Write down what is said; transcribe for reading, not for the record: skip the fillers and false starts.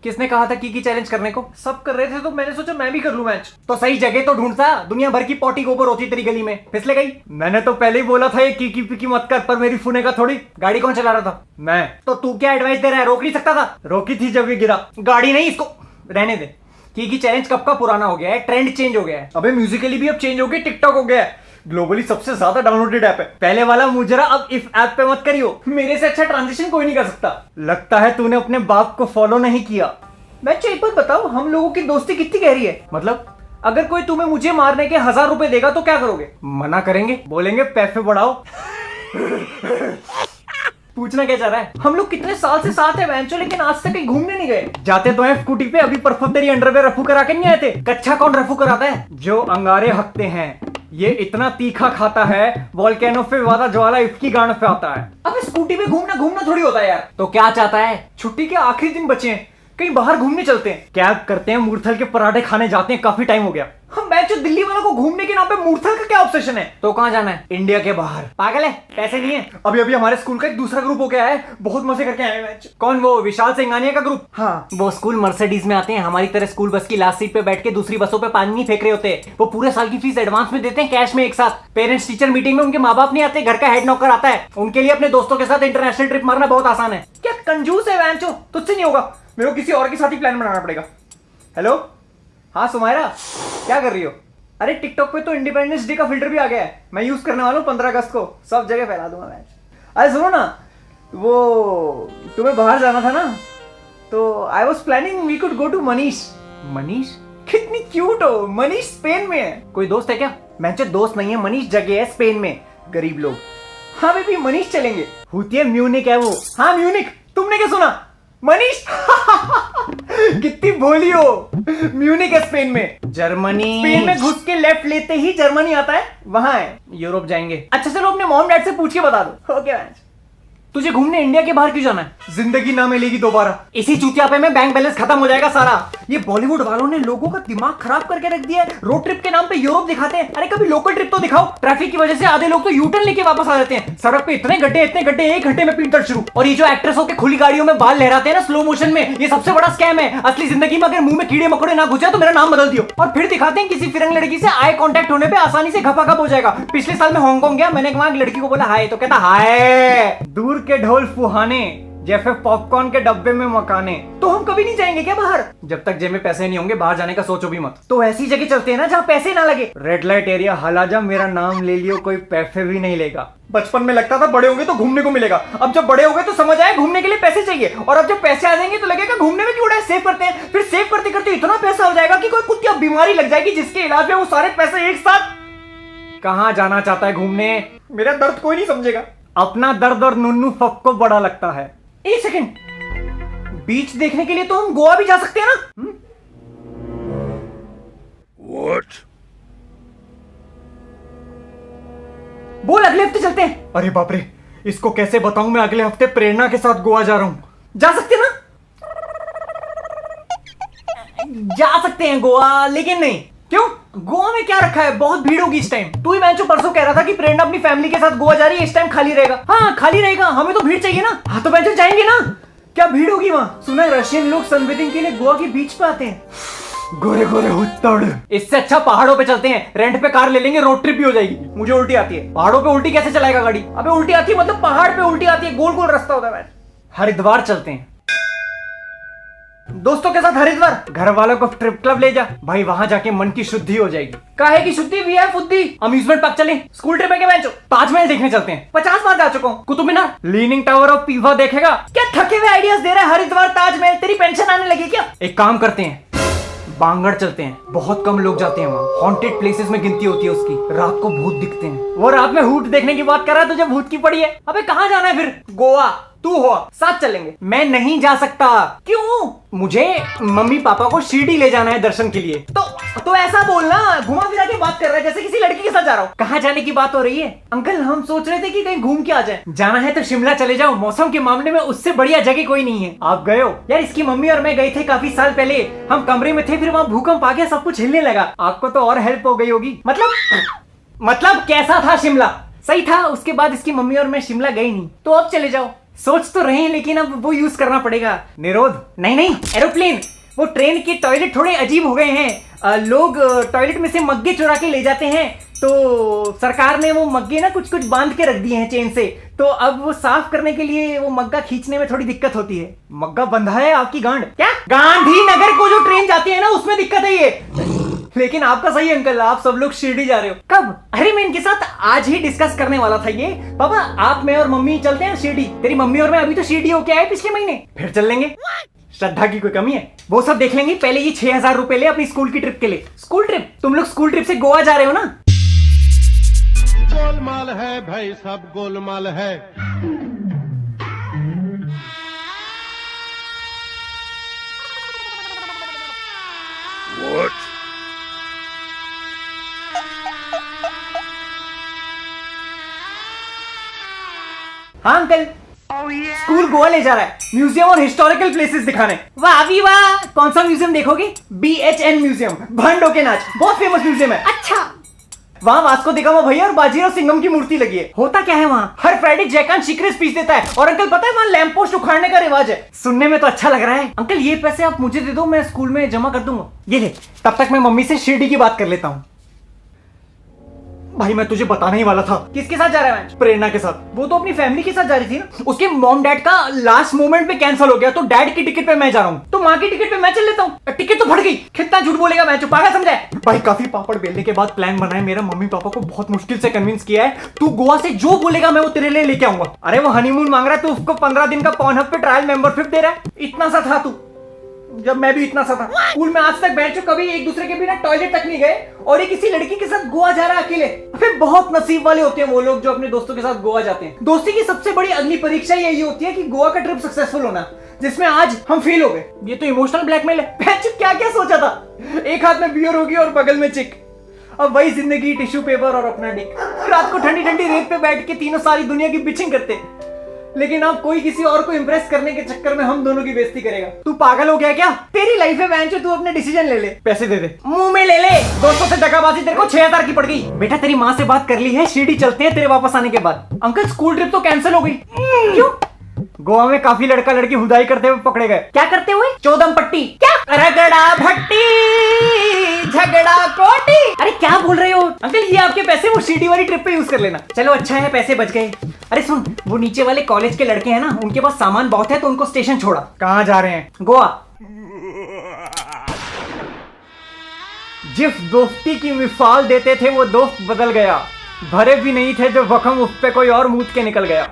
किसने कहा था की चैलेंज करने को? सब कर रहे थे तो मैंने सोचा मैं भी कर लूं मैच। तो सही जगह तो ढूंढता, दुनिया भर की पॉटी गोबर होती तेरी गली में, फिसले गई। मैंने तो पहले ही बोला था ये की पिकी मत कर, पर मेरी फुने का थोड़ी। गाड़ी कौन चला रहा था? मैं। तो तू क्या एडवाइस दे रहा है? रोक नहीं सकता था? रोकी थी जब ये गिरा। गाड़ी नहीं, इसको रहने दे। की चैलेंज कब का पुराना हो गया है, ट्रेंड चेंज हो गया है। अबे म्यूजिकली भी अब चेंज हो गया, टिकटॉक हो गया है, ग्लोबली सबसे ज्यादा डाउनलोडेड ऐप है। पहले वाला मुजरा अब इफ ऐप पे मत करियो, मेरे से अच्छा ट्रांजिशन कोई नहीं कर सकता। लगता है तूने अपने बाप को फॉलो नहीं किया। मैं एक बात बताओ, हम लोगों की दोस्ती कितनी गहरी है? मतलब अगर कोई तुम्हें मुझे मारने के 1000 रुपए देगा तो क्या करोगे? मना करेंगे, बोलेंगे पैसे बढ़ाओ। पूछना क्या चाह रहा है? हम लोग कितने साल से साथ हैं बेंचो, लेकिन आज तक कहीं घूमने नहीं गए। जाते तो हैं स्कूटी पे, अभी परसों तेरी अंडरवेयर रफू करा के नहीं आए थे। कच्चा कौन रफू कराता है? जो अंगारे हकते हैं। ये इतना तीखा खाता है, वोल्केनो पे वादा ज्वाला इसकी गांड पे आता है। अब स्कूटी पे घूमना थोड़ी होता है यार। तो क्या चाहता है? छुट्टी के आखिरी दिन बचे हैं, कहीं बाहर घूमने चलते हैं। कैब करते हैं, मूर्थल के पराठे खाने जाते हैं, काफी टाइम हो गया। हम बैचो दिल्ली वालों को घूमने के नाम पे मूर्थल का क्या ऑब्सेशन है? तो कहां जाना है? इंडिया के बाहर। पागल है? पैसे नहीं है? अभी हमारे स्कूल का एक दूसरा ग्रुप हो गया है, बहुत मजे करके आए हैं। कौन? वो विशाल सिंघानिया का ग्रुप? हाँ। वो स्कूल मर्सिडीज में आते हैं, हमारी तरह स्कूल बस की लास्ट सीट पे बैठ के दूसरी बसों पे पानी नहीं फेंक रहे होते। वो पूरे साल की फीस एडवांस में देते हैं, कैश में एक साथ। पेरेंट्स टीचर मीटिंग में उनके माँ बाप नहीं आते, घर का हेड नौकर आता है। उनके लिए अपने दोस्तों के साथ इंटरनेशनल ट्रिप मारना बहुत आसान है। क्या कंजूस है वैंचो, तुझसे नहीं होगा, मेरे को किसी और के साथ ही प्लान बनाना पड़ेगा। हेलो, हाँ सुमायरा, क्या कर रही हो? अरे टिकटॉक पे तो इंडिपेंडेंस डे का फिल्टर भी आ गया है, मैं यूज करने वाला हूँ। 15 अगस्त को सब जगह फैला दूंगा मैच। अरे सुनो ना, वो तुम्हें बाहर जाना था ना, तो I was planning we could go to Manish. Manish? कितनी क्यूट हो। मनीष स्पेन में है। कोई दोस्त है क्या? मैच दोस्त नहीं है, मनीष जगह है स्पेन में, गरीब लोग। हाँ बेबी, मनीष चलेंगे। होती है म्यूनिक है वो। हाँ म्यूनिक। तुमने क्या सुना? मनीष। कितनी भोली हो। म्यूनिक है स्पेन में। जर्मनी। स्पेन में घुस के लेफ्ट लेते ही जर्मनी आता है, वहां है। यूरोप जाएंगे। अच्छा चलो अपने मॉम डैड से पूछ के बता दो। Okay match. तुझे घूमने इंडिया के बाहर क्यों जाना है? जिंदगी ना मिलेगी दोबारा। इसी चूतियापे में बैंक बैलेंस खत्म हो जाएगा सारा। ये बॉलीवुड वालों ने लोगों का दिमाग खराब करके रख दिया है। रोड ट्रिप के नाम पे यूरोप दिखाते हैं। अरे कभी लोकल ट्रिप तो दिखाओ। ट्रैफिक की वजह से आधे लोग तो यूटर्न लेके वापस आ जाते हैं। सड़क पे इतने गड्ढे, एक घंटे में पीटल शुरू। और ये जो एक्ट्रेसों के खुली गाड़ियों में बाल लहराते हैं ना स्लो मोशन में, ये सबसे बड़ा स्कैम है। असली जिंदगी में अगर मुंह में कीड़े मकोड़े ना घुसे तो मेरा नाम बदल दियो। और फिर दिखाते हैं किसी फिरंग लड़की से आई कांटेक्ट होने पे आसानी से घपाघप हो जाएगा। पिछले साल मैं हांगकांग गया, मैंने वहां एक लड़की को बोला हाय, तो कहता हाय। दूर के ढोल फुहाने जैसे पॉपकॉर्न के डब्बे में मकाने। तो हम कभी नहीं जाएंगे क्या बाहर? जब तक जेब में पैसे नहीं होंगे बाहर जाने का सोचो भी मत। तो ऐसी जगह चलते हैं ना जहाँ पैसे ना लगे। रेड लाइट एरिया, हलाजा मेरा नाम ले लियो, कोई पैसे भी नहीं लेगा। बचपन में लगता था बड़े होंगे तो घूमने को मिलेगा। अब जब बड़े हो गए तो समझ आया घूमने के लिए पैसे चाहिए। और अब जब पैसे आ जाएंगे तो लगेगा घूमने में क्यों उड़ाए, सेव करते हैं। फिर सेव करते करते इतना पैसा हो जाएगा कि कोई कुत्ती बीमारी लग जाएगी जिसके इलाज में वो सारे पैसे एक साथ। कहाँ जाना चाहता है घूमने? मेरा दर्द कोई नहीं समझेगा। अपना दर्द और नुन्नू सबको बड़ा लगता है। एक सेकंड, बीच देखने के लिए तो हम गोवा भी जा सकते हैं ना? What? बोल अगले हफ्ते चलते हैं। अरे बाप रे, इसको कैसे बताऊं मैं अगले हफ्ते प्रेरणा के साथ गोवा जा रहा हूं। जा सकते हैं ना? जा सकते हैं गोवा, लेकिन नहीं। क्यों? गोवा में क्या रखा है? बहुत भीड़ होगी इस टाइम। तू ही मैंने परसों कह रहा था कि प्रेरणा अपनी फैमिली के साथ गोवा जा रही है, इस टाइम खाली रहेगा। हाँ खाली रहेगा, हमें तो भीड़ चाहिए ना। हाँ तो मैंने जाएंगे ना। क्या भीड़ होगी वहां? सुना है रशियन लोग सनबेथिंग के लिए गोवा के बीच पे आते हैं। गोरे गोरे हुत्तड़। इससे अच्छा पहाड़ों पे चलते हैं, रेंट पे कार ले लेंगे, रोड ट्रिप भी हो जाएगी। मुझे उल्टी आती है। पहाड़ों पे उल्टी कैसे चलाएगा गाड़ी? अबे उल्टी आती है मतलब पहाड़ पे उल्टी आती है, गोल गोल रास्ता होता है। हरिद्वार चलते हैं दोस्तों के साथ। हरिद्वार घर वालों को ट्रिप क्लब ले जा भाई, वहां जाके मन की शुद्धि हो जाएगी। काहे की शुद्धि? वी है फुद्दी। अम्यूजमेंट पार्क चलें, स्कूल ट्रिप है क्या बेंचो? ताजमहल देखने चलते हैं, 50 बार जा चुका हूँ। Qutub Minar, leaning tower of पीवा देखेगा। क्या थके हुए आइडियाज दे रहा है? हरिद्वार, ताजमहल, तेरी पेंशन आने लगी क्या? एक काम करते हैं, बांगड़ चलते हैं। बहुत कम लोग जाते हैं वहाँ, हॉन्टेड प्लेसेस में गिनती होती है उसकी। रात को भूत दिखते हैं। वो रात में हूट देखने की बात कर रहा है, तुझे भूत की पड़ी है? अबे कहाँ जाना है फिर? गोवा। तू हो साथ चलेंगे। मैं नहीं जा सकता। क्यों? मुझे मम्मी पापा को शिरडी ले जाना है दर्शन के लिए। तो ऐसा बोलना, घुमा फिरा के बात कर रहा है जैसे किसी लड़की के साथ जा रहा हूँ। कहाँ जाने की बात हो रही है? अंकल हम सोच रहे थे कि कहीं घूम के आ जाए। जाना है तो शिमला चले जाओ, मौसम के मामले में उससे बढ़िया जगह कोई नहीं है। आप गए हो? यार इसकी मम्मी और मैं गए थे काफी साल पहले। हम कमरे में थे, फिर वहाँ भूकंप आ गया, सब कुछ हिलने लगा। आपको तो और हेल्प हो गई होगी। मतलब कैसा था शिमला? सही था। उसके बाद इसकी मम्मी और मैं शिमला गई नहीं। तो अब चले जाओ। सोच तो रहे हैं लेकिन अब वो यूज करना पड़ेगा। निरोध नहीं नहीं, एरोप्लेन। वो ट्रेन के टॉयलेट थोड़े अजीब हो गए हैं। लोग टॉयलेट में से मग्गे चुरा के ले जाते हैं, तो सरकार ने वो मग्गे ना कुछ कुछ बांध के रख दिए हैं चेन से, तो अब वो साफ करने के लिए वो मग्गा खींचने में थोड़ी दिक्कत होती है। मग्गा बंधा है आपकी गांड क्या? गांधीनगर को जो ट्रेन जाती है ना उसमें दिक्कत है ये। लेकिन आपका सही अंकल, आप सब लोग शिरडी जा रहे हो कब? अरे मैं इनके साथ आज ही डिस्कस करने वाला था ये। पापा आप, मैं और मम्मी चलते हैं शिरडी। तेरी मम्मी और मैं अभी तो शिरडी होके आए पिछले महीने, फिर चल लेंगे। श्रद्धा की कोई कमी है? वो सब देख लेंगे, पहले ये 6000 रुपए ले अपनी स्कूल की ट्रिप के लिए। School trip? तुम लोग स्कूल ट्रिप से गोवा जा रहे हो ना? गोलमाल है भाई, सब गोलमाल है। What? हाँ अंकल, स्कूल गोवा ले जा रहा है, म्यूजियम और हिस्टोरिकल प्लेसेस दिखाने। वाह अभी वाह। कौन सा म्यूजियम देखोगे? BHN म्यूजियम, भंडो के नाच, बहुत फेमस म्यूजियम है। अच्छा, वहाँ वास्को द गामा भैया और बाजीराव सिंघम की मूर्ति लगी है। होता क्या है वहाँ? हर फ्राइडे जयकांत सीक्रेट स्पीच देता है। और अंकल पता है वहाँ लैंप पोस्ट उखाड़ने का रिवाज है। सुनने में तो अच्छा लग रहा है। अंकल ये पैसे आप मुझे दे दो, मैं स्कूल में जमा कर दूंगा। ये ले, तब तक मैं मम्मी से शिरडी की बात कर लेता हूँ। भाई मैं तुझे बताने ही वाला था। किसके साथ जा रहा है? प्रेरणा के साथ। वो तो अपनी फैमिली के साथ जा रही थी ना। उसके मॉम डैड का लास्ट मोमेंट पे कैंसिल हो गया, तो डैड की टिकट पे मैं जा रहा हूँ, तो माँ की टिकट पे मैं चल लेता हूँ। टिकट तो फट गई। कितना झूठ बोलेगा, मैं पागल समझा है? भाई काफी पापड़ बेलने के बाद प्लान बना है मेरा। मम्मी पापा को बहुत मुश्किल से कन्विंस किया है। तू गोवा से जो बोलेगा मैं वो तेरे लिए लेके आऊंगा। अरे वो हनीमून मांग रहा है, तो उसको 15 दिन का पॉनहब पे ट्रायल मेंबरशिप दे रहा है। इतना सा था तू, जब मैं भी इतना सा था। स्कूल में आज तक बैठ कभी एक दूसरे के बिना टॉयलेट तक नहीं गए, और ये किसी लड़की के साथ गोवा जा रहा है अकेले। फिर बहुत नसीब वाले होते हैं वो लोग जो अपने दोस्तों के साथ गोवा जाते हैं। दोस्ती की सबसे बड़ी अगली परीक्षा यही होती है कि गोवा का ट्रिप सक्सेसफुल होना, जिसमें आज हम फेल हो गए। ये तो इमोशनल ब्लैकमेल है। क्या क्या सोचा था? एक हाथ में बियर होगी और बगल में चिक। अब वही जिंदगी, टिश्यू पेपर और अपना डिक। रात को ठंडी ठंडी रेत पे बैठ के तीनों सारी दुनिया की बिचिंग करते, लेकिन अब कोई किसी और को इंप्रेस करने के चक्कर में हम दोनों की बेइज्जती करेगा। तू पागल हो गया क्या? तेरी लाइफ है बहन, तू अपने डिसीजन ले ले। पैसे दे दे, मुंह में ले ले। दोस्तों से दगाबाजी तेरे को 6000 की पड़ गई। बेटा तेरी माँ से बात कर ली है, शिरडी चलते हैं तेरे वापस आने के बाद। अंकल स्कूल ट्रिप तो कैंसिल हो गई। क्यों? गोवा में काफी लड़का लड़की हुदाई करते हुए पकड़े गए। क्या करते हुए? चौदम पट्टी। क्या? रगड़ा भट्टी, झगड़ा कोटी। अरे क्या बोल रहे हो अंकल? ये आपके पैसे वो शिरडी वाली ट्रिप पे यूज कर लेना। चलो अच्छा है, पैसे बच गए। अरे सुन, वो नीचे वाले कॉलेज के लड़के हैं ना, उनके पास सामान बहुत है, तो उनको स्टेशन छोड़ा। कहाँ जा रहे हैं? गोवा। जिस दोस्ती की मिसाल देते थे वो दोस्त बदल गया। भरे भी नहीं थे जो जख्म उस पे कोई और मूत के निकल गया।